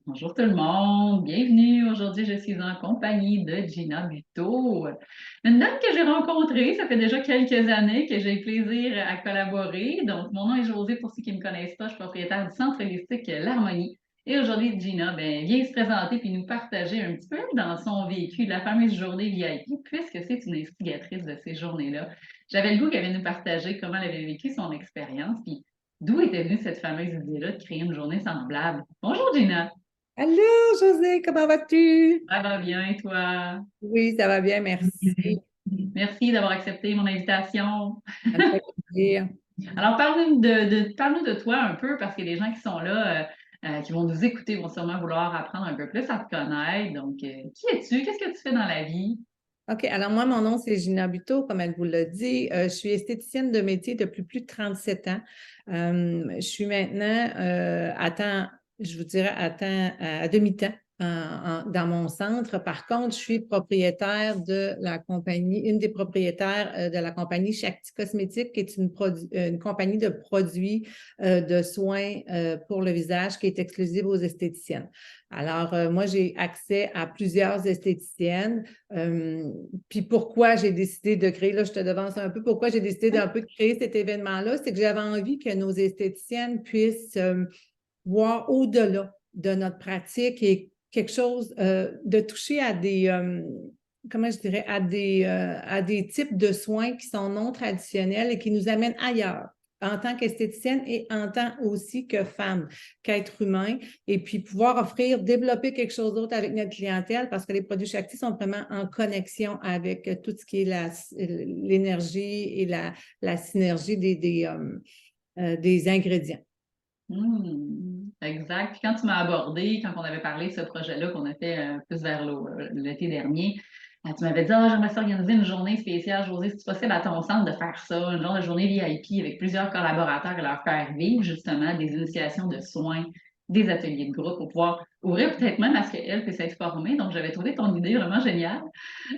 Bonjour tout le monde, bienvenue. Aujourd'hui, je suis en compagnie de Gina Buteau, une dame que j'ai rencontrée. Ça fait déjà quelques années que j'ai le plaisir à collaborer. Donc, mon nom est Josée, pour ceux qui ne me connaissent pas, je suis propriétaire du Centre holistique L'Harmonie. Et aujourd'hui, Gina vient se présenter puis nous partager un petit peu dans son vécu de la fameuse journée VIP, puisque c'est une instigatrice de ces journées-là. J'avais le goût qu'elle vienne nous partager comment elle avait vécu son expérience, puis d'où était venue cette fameuse idée-là de créer une journée semblable. Bonjour Gina! Allô, José, comment vas-tu? Ça va bien, toi? Oui, ça va bien, merci. Merci d'avoir accepté mon invitation. Ça me fait plaisir. Alors, parle-nous de toi un peu, parce que les gens qui sont là, qui vont nous écouter, vont sûrement vouloir apprendre un peu plus à te connaître. Donc, qui es-tu? Qu'est-ce que tu fais dans la vie? OK, alors moi, mon nom, c'est Gina Buteau, comme elle vous l'a dit. Je suis esthéticienne de métier depuis plus de 37 ans. Je suis maintenant à temps, je vous dirais à demi-temps dans mon centre. Par contre, je suis propriétaire de la compagnie, une des propriétaires de la compagnie Shakti Cosmétiques, qui est une compagnie de produits de soins pour le visage qui est exclusive aux esthéticiennes. Alors, moi, j'ai accès à plusieurs esthéticiennes. Puis pourquoi j'ai décidé de créer, là, je te devance un peu, pourquoi j'ai décidé d'un peu créer cet événement-là, c'est que j'avais envie que nos esthéticiennes puissent voir au-delà de notre pratique et quelque chose de toucher à des, comment je dirais, à des types de soins qui sont non traditionnels et qui nous amènent ailleurs en tant qu'esthéticienne et en tant aussi que femme, qu'être humain, et puis pouvoir offrir, développer quelque chose d'autre avec notre clientèle parce que les produits Shakti sont vraiment en connexion avec tout ce qui est l'énergie et la synergie des ingrédients. Exact. Puis quand tu m'as abordé, quand on avait parlé de ce projet-là qu'on a fait plus vers l'été dernier, tu m'avais dit, ah, j'aimerais s'organiser une journée spéciale, Josée, si c'est possible à ton centre de faire ça, une genre de journée VIP avec plusieurs collaborateurs et leur faire vivre justement des initiations de soins, des ateliers de groupe pour pouvoir ouvrir peut-être même à ce qu'elle puisse être formée. Donc, j'avais trouvé ton idée vraiment géniale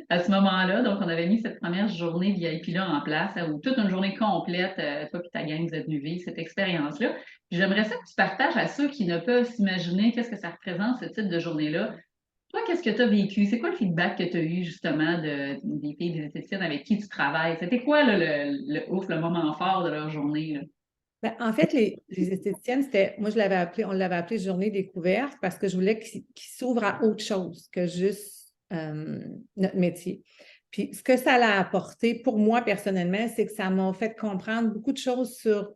à ce moment-là. Donc, on avait mis cette première journée VIP-là en place, où toute une journée complète, toi et ta gang, vous êtes venus vivre cette expérience-là. Puis j'aimerais ça que tu partages à ceux qui ne peuvent s'imaginer qu'est-ce que ça représente, ce type de journée-là. Toi, qu'est-ce que tu as vécu? C'est quoi le feedback que tu as eu justement des filles, des esthéticiennes avec qui tu travailles? C'était quoi là, le moment fort de leur journée, là? Ben, en fait, les esthéticiennes, moi, on l'avait appelé journée découverte parce que je voulais qu'ils s'ouvrent à autre chose que juste notre métier. Puis, ce que ça a apporté pour moi personnellement, c'est que ça m'a fait comprendre beaucoup de choses sur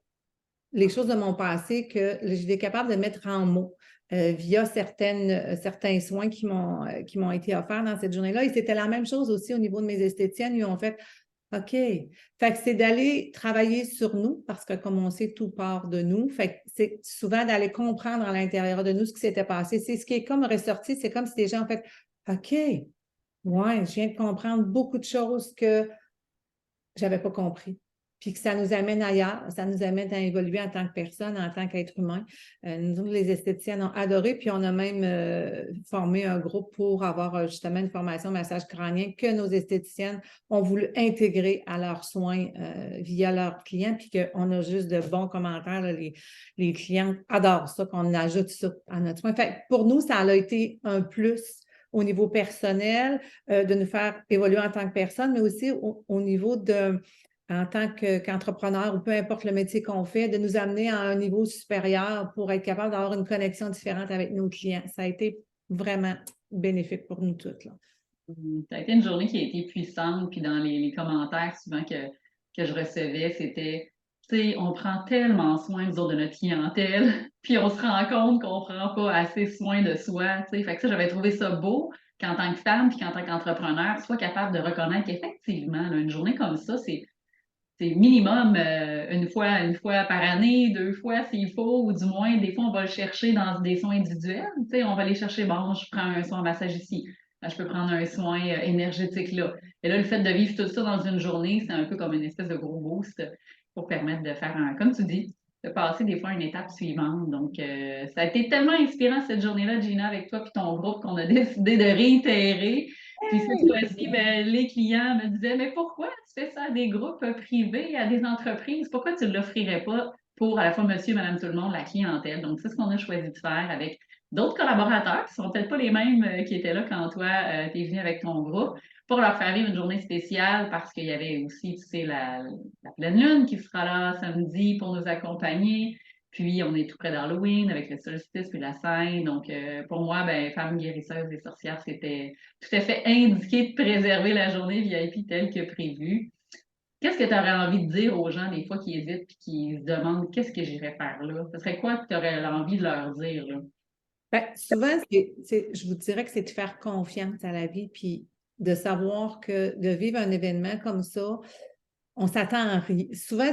les choses de mon passé que j'étais capable de mettre en mots via certains soins qui m'ont été offerts dans cette journée-là. Et c'était la même chose aussi au niveau de mes esthéticiennes. Ils ont fait OK. Fait que c'est d'aller travailler sur nous parce que, comme on sait, tout part de nous. Fait que c'est souvent d'aller comprendre à l'intérieur de nous ce qui s'était passé. C'est ce qui est comme ressorti. C'est comme si les gens ont fait OK. Ouais, je viens de comprendre beaucoup de choses que j'avais pas compris. Puis que ça nous amène ailleurs, ça nous amène à évoluer en tant que personne, en tant qu'être humain. Nous, les esthéticiennes ont adoré, puis on a même formé un groupe pour avoir justement une formation massage crânien que nos esthéticiennes ont voulu intégrer à leurs soins via leurs clients, puis qu'on a juste de bons commentaires. Là, les clients adorent ça, qu'on ajoute ça à notre soin. Fait pour nous, ça a été un plus au niveau personnel, de nous faire évoluer en tant que personne, mais aussi au niveau de, en tant qu'entrepreneur ou peu importe le métier qu'on fait, de nous amener à un niveau supérieur pour être capable d'avoir une connexion différente avec nos clients. Ça a été vraiment bénéfique pour nous toutes, là. Ça a été une journée qui a été puissante, puis dans les commentaires souvent que je recevais, c'était, tu sais, on prend tellement soin, nous autres, de notre clientèle, puis on se rend compte qu'on prend pas assez soin de soi, tu sais. Fait que ça, j'avais trouvé ça beau qu'en tant que femme, puis qu'en tant qu'entrepreneur, tu sois capable de reconnaître qu'effectivement, là, une journée comme ça, c'est minimum une fois par année, deux fois s'il faut, ou du moins, des fois, on va le chercher dans des soins individuels. Tu sais, on va aller chercher, bon, je prends un soin massage ici, je peux prendre un soin énergétique là. Et là, le fait de vivre tout ça dans une journée, c'est un peu comme une espèce de gros boost pour permettre de faire comme tu dis, de passer des fois à une étape suivante. Donc, ça a été tellement inspirant cette journée-là, Gina, avec toi et ton groupe, qu'on a décidé de réitérer. Puis cette fois-ci, ben, les clients me disaient, mais pourquoi tu fais ça à des groupes privés, à des entreprises? Pourquoi tu ne l'offrirais pas pour à la fois monsieur et madame tout le monde, la clientèle. Donc, c'est ce qu'on a choisi de faire avec d'autres collaborateurs qui ne sont peut-être pas les mêmes qui étaient là quand toi, tu es venu avec ton groupe, pour leur faire vivre une journée spéciale parce qu'il y avait aussi, tu sais, la pleine lune qui sera là samedi pour nous accompagner. Puis, on est tout près d'Halloween avec le solstice puis la Sainte. Donc, pour moi, ben, femme guérisseuse et sorcière, c'était tout à fait indiqué de préserver la journée VIP telle que prévue. Qu'est-ce que tu aurais envie de dire aux gens des fois qui hésitent et qui se demandent qu'est-ce que j'irais faire là? Ce serait quoi que tu aurais envie de leur dire, là? Ben, souvent, je vous dirais que c'est de faire confiance à la vie, puis de savoir que de vivre un événement comme ça, on s'attend à rien. Souvent,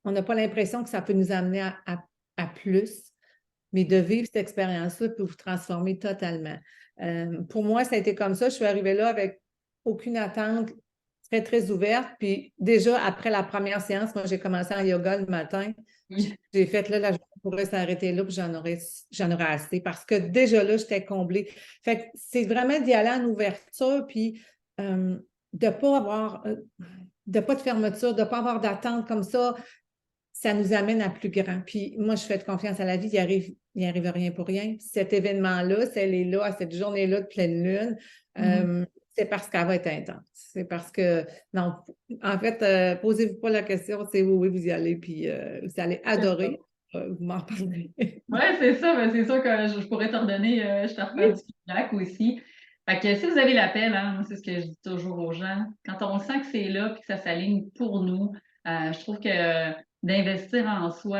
on n'a pas l'impression que ça peut nous amener à plus, mais de vivre cette expérience-là peut vous transformer totalement. Pour moi, ça a été comme ça. Je suis arrivée là avec aucune attente, très, très ouverte. Puis déjà, après la première séance, moi, j'ai commencé en yoga le matin. Oui. J'ai fait là, la journée pourrait s'arrêter là, puis j'en aurais assez parce que déjà là, j'étais comblée. Fait que c'est vraiment d'y aller en ouverture, puis de ne pas avoir de pas de fermeture, de ne pas avoir d'attente comme ça nous amène à plus grand. Puis moi, je fais de confiance à la vie, il arrive rien pour rien. Cet événement-là, si elle est là, à cette journée-là de pleine lune, c'est parce qu'elle va être intense. C'est parce que, non, en fait, posez-vous pas la question, c'est oui, oui, vous y allez, puis vous allez adorer. Vous m'en parlerez. Oui, c'est ça. Ben, c'est sûr que je pourrais te redonner, je te refaire du feedback aussi. Fait que si vous avez l'appel, hein, moi, c'est ce que je dis toujours aux gens, quand on sent que c'est là et que ça s'aligne pour nous, je trouve que d'investir en soi,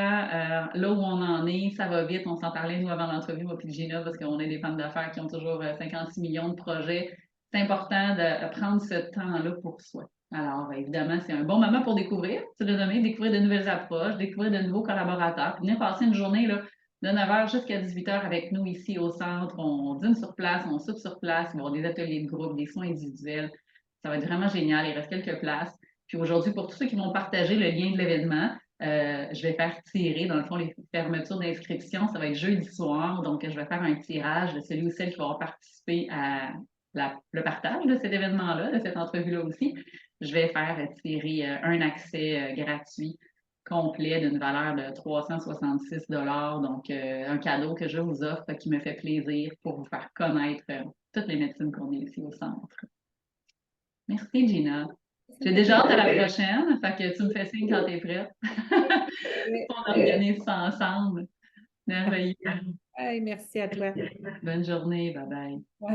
là où on en est, ça va vite. On s'en parlait, nous, avant l'entrevue, moi et Gina, parce qu'on est des femmes d'affaires qui ont toujours 56 millions de projets. C'est important de prendre ce temps-là pour soi. Alors, évidemment, c'est un bon moment pour découvrir, tu l'as nommé, découvrir de nouvelles approches, découvrir de nouveaux collaborateurs, puis venir passer une journée là, de 9h jusqu'à 18h avec nous ici au centre. On dîne sur place, on soupe sur place, il va y avoir des ateliers de groupe, des soins individuels. Ça va être vraiment génial. Il reste quelques places. Puis aujourd'hui, pour tous ceux qui vont partager le lien de l'événement, je vais faire tirer, dans le fond, les fermetures d'inscription. Ça va être jeudi soir. Donc, je vais faire un tirage de celui ou celle qui va avoir participé à le partage de cet événement-là, de cette entrevue-là aussi. Je vais faire tirer un accès gratuit complet d'une valeur de 366 donc un cadeau que je vous offre qui me fait plaisir pour vous faire connaître toutes les médecines qu'on a ici au centre. Merci, Gina. J'ai déjà hâte à la prochaine, fait que tu me fais signe quand tu es prête. On organise ça ensemble. Merveilleux. Hey, merci à toi. Bonne journée, bye bye. Bye.